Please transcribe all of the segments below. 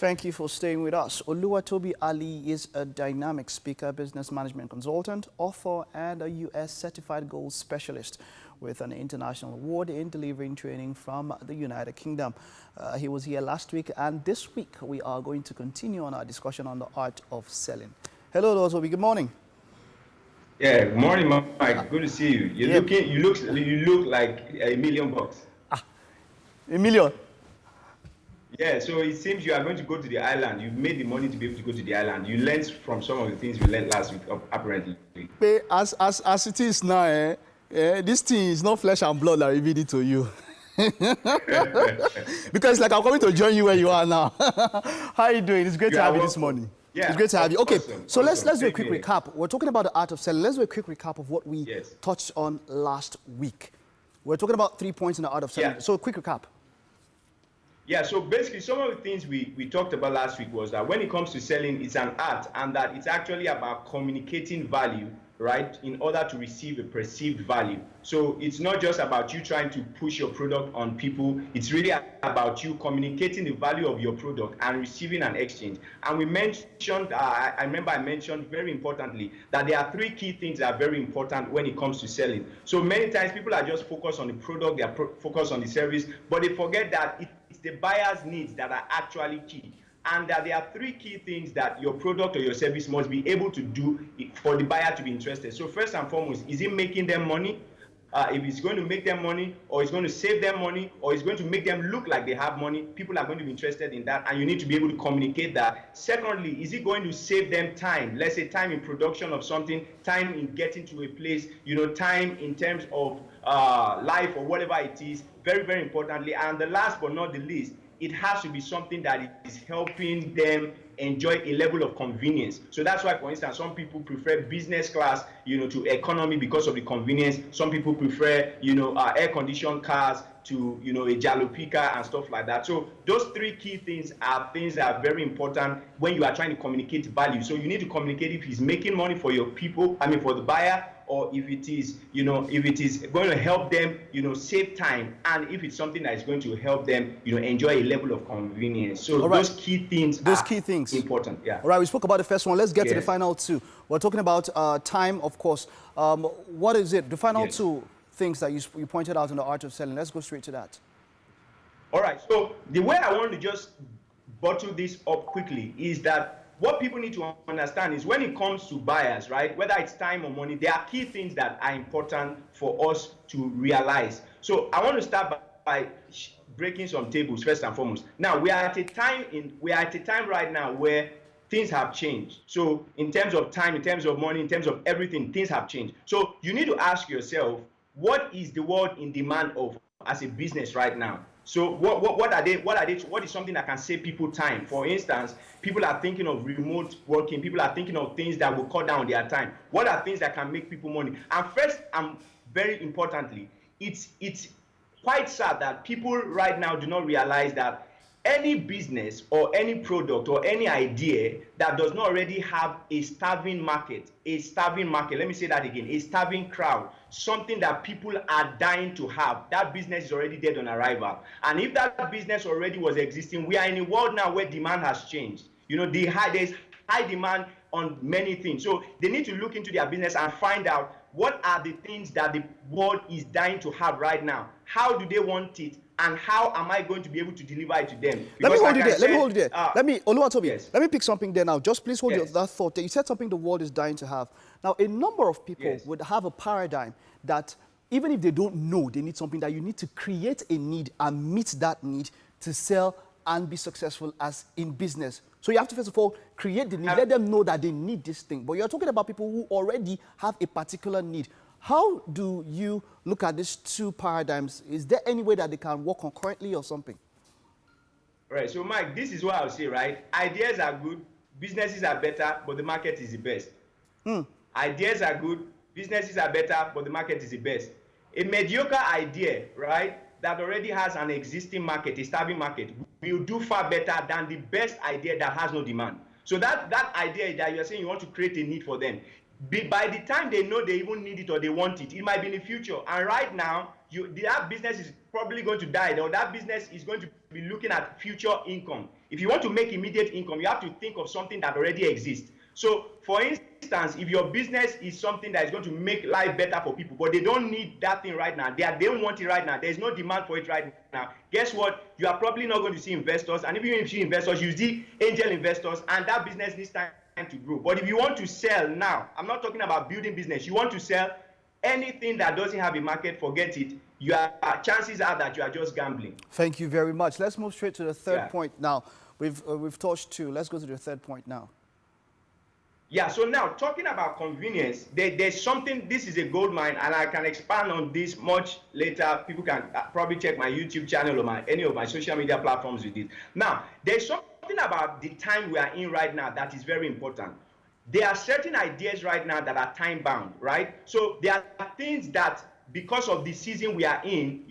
Thank you for staying with us. Tobi Alli is a dynamic speaker, business management consultant, author, and a U.S. certified goals specialist with an international award in delivering training from the United Kingdom. He was here last week, and this week we are going to continue on our discussion on the art of selling. Hello, Tobi. Good morning. Yeah, good morning, Mike. Good to see you. You look like $1 million. $1 million. Yeah, so it seems you are going to go to the island. You've made the money to be able to go to the island. You learned from some of the things you learned last week, apparently. As it is now, this thing is not flesh and blood that revealed it to you. Because like I'm coming to join you where you are now. How are you doing? It's great to have you this morning. Yeah, it's great to have you. Okay, so awesome. let's do a quick recap. We're talking about the art of selling. Let's do a quick recap of what we touched on last week. We're talking about 3 points in the art of selling. Yeah. So a quick recap. Yeah, so basically some of the things we talked about last week was that when it comes to selling, it's an art, and that it's actually about communicating value, right, in order to receive a perceived value. So it's not just about you trying to push your product on people. It's really about you communicating the value of your product and receiving an exchange. And we mentioned, I remember I mentioned very importantly that there are 3 key things that are very important when it comes to selling. So many times people are just focused on the product, they are focused on the service, but they forget that it's the buyer's needs that are actually key. And that there are 3 key things that your product or your service must be able to do for the buyer to be interested. So first and foremost, is it making them money? If it's going to make them money, or it's going to save them money, or it's going to make them look like they have money, people are going to be interested in that, and you need to be able to communicate that. Secondly, is it going to save them time? Let's say time in production of something, time in getting to a place, time in terms of life or whatever it is, very, very importantly. And the last but not the least, it has to be something that is helping them enjoy a level of convenience. So that's why, for instance, some people prefer business class, to economy because of the convenience. Some people prefer, air-conditioned cars to, a jalopy car and stuff like that. So those 3 key things are things that are very important when you are trying to communicate value. So you need to communicate if he's making money for your people, for the buyer, or if it is, going to help them, save time, and if it's something that is going to help them, enjoy a level of convenience. So those key things are important. Yeah. All right, we spoke about the first one. Let's get to the final 2. We're talking about time, of course. What is it? The final 2 things that you pointed out in the art of selling. Let's go straight to that. All right. So the way I want to just bottle this up quickly is that what people need to understand is when it comes to buyers, right, whether it's time or money, there are key things that are important for us to realize. So I want to start by breaking some tables first and foremost. Now we are at a time right now where things have changed. So in terms of time, in terms of money, in terms of everything, things have changed. So you need to ask yourself, what is the world in demand of as a business right now? So what is something that can save people time? For instance, people are thinking of remote working. People are thinking of things that will cut down their time. What are things that can make people money? And first, and very importantly, it's quite sad that people right now do not realize that any business or any product or any idea that does not already have a starving market, let me say that again, a starving crowd, something that people are dying to have, that business is already dead on arrival. And if that business already was existing, we are in a world now where demand has changed. There's high demand on many things. So they need to look into their business and find out what are the things that the world is dying to have right now. How do they want it? And how am I going to be able to deliver it to them? Let me hold you there. Let me pick something there now. Just please hold that thought there. You said something the world is dying to have. Now, a number of people would have a paradigm that even if they don't know they need something, that you need to create a need and meet that need to sell and be successful as in business. So you have to, first of all, create the need, let them know that they need this thing. But you're talking about people who already have a particular need. How do you look at these 2 paradigms? Is there any way that they can work concurrently or something? Right. So, Mike, this is what I'll say, right? Ideas are good, businesses are better, but the market is the best. Ideas are good, businesses are better, but the market is the best. A mediocre idea, right, that already has an existing market, a starving market, will do far better than the best idea that has no demand. So that idea that you're saying you want to create a need for them, by the time they know they even need it or they want it, it might be in the future. And right now, that business is probably going to die, or that business is going to be looking at future income. If you want to make immediate income, you have to think of something that already exists. So, for instance, if your business is something that is going to make life better for people, but they don't need that thing right now, they don't want it right now, there's no demand for it right now, guess what? You are probably not going to see investors, and even if you see investors, you see angel investors, and that business needs time to grow. But if you want to sell now, I'm not talking about building business, you want to sell anything that doesn't have a market, forget it. Chances are that you are just gambling. Thank you very much. Let's move straight to the third point now. We've touched two. Let's go to the third point now. Yeah, so now talking about convenience, there's something, this is a gold mine, and I can expand on this much later. People can probably check my YouTube channel or any of my social media platforms with it. Now, there's something about the time we are in right now that is very important. There are certain ideas right now that are time bound, right? So there are things that, because of the season we are in,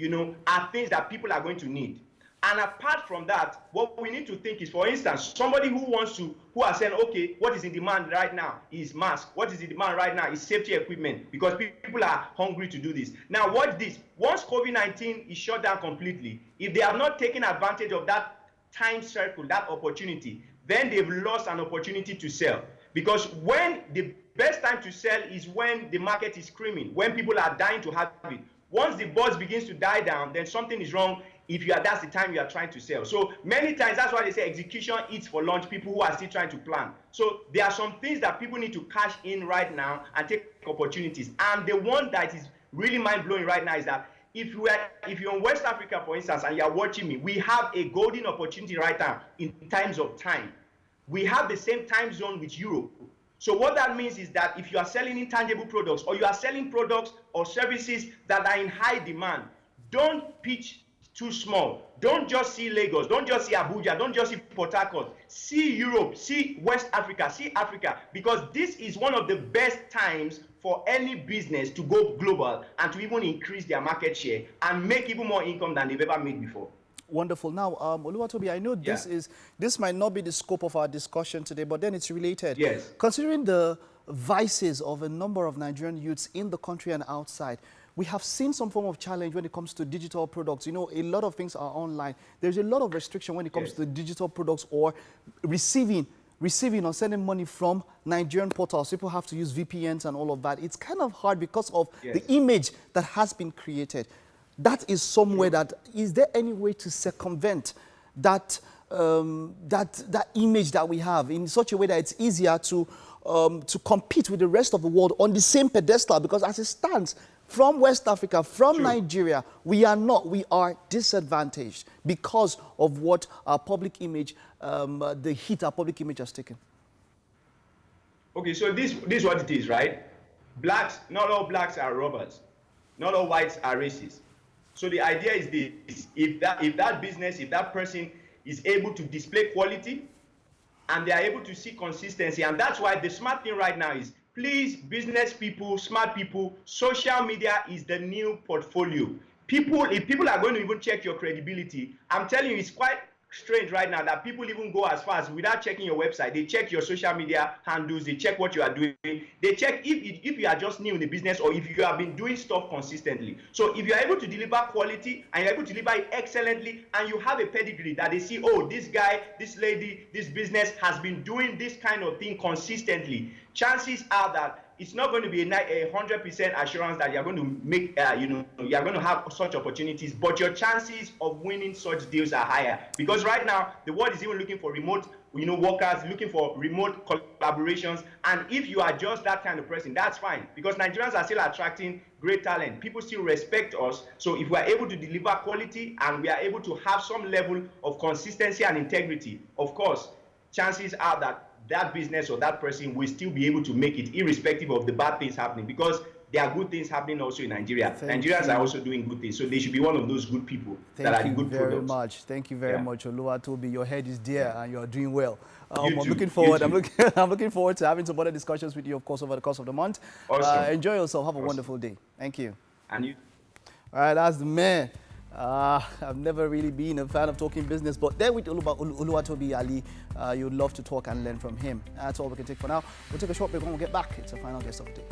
are things that people are going to need. And apart from that, what we need to think is, for instance, somebody who are saying, okay, what is in demand right now is mask. What is in demand right now is safety equipment, because people are hungry to do this. Now, watch this. Once COVID-19 is shut down completely, if they have not taken advantage of that time circle, that opportunity, then they've lost an opportunity to sell. Because when the best time to sell is when the market is screaming, when people are dying to have it. Once the buzz begins to die down, then something is wrong. That's the time you are trying to sell. So many times, that's why they say execution eats for lunch, people who are still trying to plan. So there are some things that people need to cash in right now and take opportunities. And the one that is really mind-blowing right now is that if you're in West Africa, for instance, and you're watching me, we have a golden opportunity right now in terms of time. We have the same time zone with Europe. So what that means is that if you are selling intangible products, or you are selling products or services that are in high demand, don't pitch too small. Don't just see Lagos, don't just see Abuja, don't just see Port Harcourt. See Europe, see West Africa, see Africa, because this is one of the best times for any business to go global and to even increase their market share and make even more income than they've ever made before. Wonderful. Now, Oluwatobi, I know this might not be the scope of our discussion today, but then it's related. Yes. Considering the vices of a number of Nigerian youths in the country and outside, we have seen some form of challenge when it comes to digital products. A lot of things are online. There's a lot of restriction when it comes to digital products or receiving or sending money from Nigerian portals. People have to use VPNs and all of that. It's kind of hard because of the image that has been created. That is somewhere that, is there any way to circumvent that, that image that we have in such a way that it's easier to compete with the rest of the world on the same pedestal? Because as it stands, from West Africa, from Nigeria, we are disadvantaged because of what our public image, the hit our public image has taken. Okay, so this is what it is, right? Blacks, not all blacks are robbers. Not all whites are racist. So the idea is this: if that business, if that person is able to display quality and they are able to see consistency, and that's why the smart thing right now is, please, business people, smart people, social media is the new portfolio. If people are going to even check your credibility, I'm telling you, it's quite strange right now that people even go as far as, without checking your website, they check your social media handles, they check what you are doing, they check if you are just new in the business or if you have been doing stuff consistently. So if you are able to deliver quality and you're able to deliver it excellently, and you have a pedigree that they see, oh, this guy, this lady, this business has been doing this kind of thing consistently, chances are that it's not going to be a 100% assurance that you're going to make, you're going to have such opportunities, but your chances of winning such deals are higher. Because right now, the world is even looking for remote, workers, looking for remote collaborations. And if you are just that kind of person, that's fine. Because Nigerians are still attracting great talent. People still respect us. So if we are able to deliver quality and we are able to have some level of consistency and integrity, of course, chances are that that business or that person will still be able to make it, irrespective of the bad things happening, because there are good things happening also in Nigeria. Nigerians are also doing good things, so they should be one of those good people that are the good products. Thank you very much, Oluwatobi. Your head is there and you are doing well. I'm looking forward. I'm looking forward to having some other discussions with you, of course, over the course of the month. Awesome. Enjoy yourself. Have a wonderful day. Thank you. And you. All right, that's the man. I've never really been a fan of talking business, but there with Tobi Alli, you'd love to talk and learn from him. That's all we can take for now. We'll take a short break. When we get back, it's a final guest of the day.